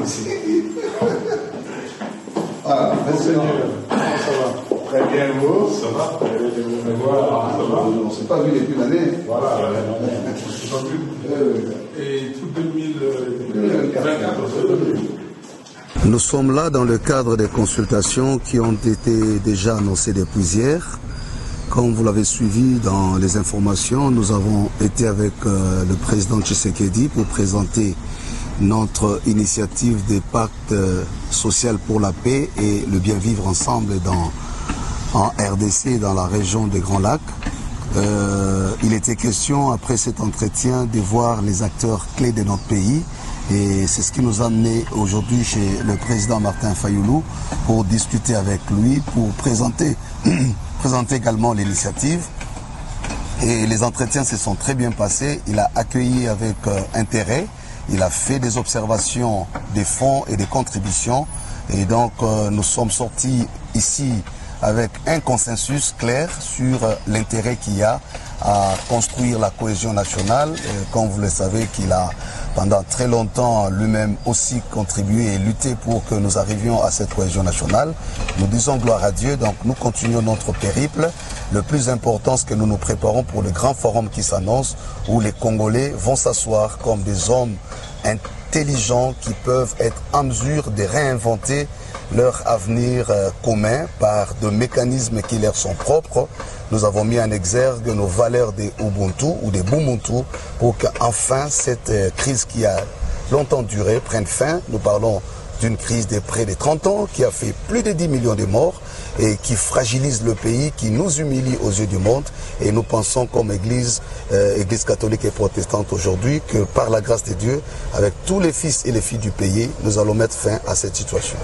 aussi. Ah, Monseigneur, comment ça va? Très bien, vous? Ça va? Voilà, ça va? On ne s'est pas vu depuis l'année. Voilà, on ne s'est pas vu. Et tout 2024, Nous sommes là dans le cadre des consultations qui ont été déjà annoncées depuis hier. Comme vous l'avez suivi dans les informations, nous avons été avec le président Tshisekedi pour présenter notre initiative des pactes social pour la paix et le bien vivre ensemble en RDC, dans la région des Grands Lacs. Il était question, après cet entretien, de voir les acteurs clés de notre pays. Et c'est ce qui nous a amené aujourd'hui chez le président Martin Fayulu pour discuter avec lui, pour présenter également l'initiative. Et les entretiens se sont très bien passés. Il a accueilli avec intérêt. Il a fait des observations des fonds et des contributions. Et donc nous sommes sortis ici avec un consensus clair sur l'intérêt qu'il y a à construire la cohésion nationale. Comme vous le savez, qu'il a pendant très longtemps lui-même aussi contribué et lutté pour que nous arrivions à cette cohésion nationale. Nous disons gloire à Dieu, donc nous continuons notre périple. Le plus important, c'est que nous nous préparons pour le grand forum qui s'annonce, où les Congolais vont s'asseoir comme des hommes intelligents qui peuvent être en mesure de réinventer leur avenir commun par des mécanismes qui leur sont propres. Nous avons mis en exergue nos valeurs des Ubuntu ou des Bumuntu pour qu'enfin cette crise qui a longtemps duré prenne fin. Nous parlons d'une crise de près de 30 ans qui a fait plus de 10 millions de morts et qui fragilise le pays, qui nous humilie aux yeux du monde. Et nous pensons comme Église catholique et protestante aujourd'hui que par la grâce de Dieu, avec tous les fils et les filles du pays, nous allons mettre fin à cette situation.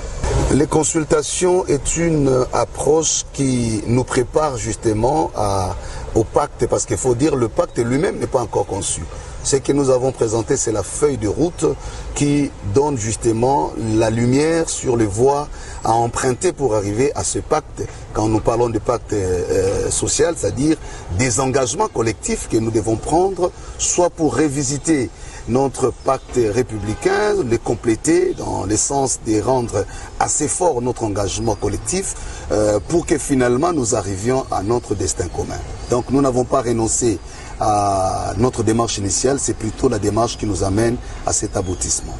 Les consultations est une approche qui nous prépare justement au pacte, parce qu'il faut dire le pacte lui-même n'est pas encore conçu. Ce que nous avons présenté, c'est la feuille de route qui donne justement la lumière sur les voies à emprunter pour arriver à ce pacte. Quand nous parlons de pacte social, c'est-à-dire des engagements collectifs que nous devons prendre, soit pour révisiter notre pacte républicain, le compléter dans le sens de rendre assez fort notre engagement collectif pour que finalement nous arrivions à notre destin commun. Donc nous n'avons pas renoncé à notre démarche initiale, c'est plutôt la démarche qui nous amène à cet aboutissement.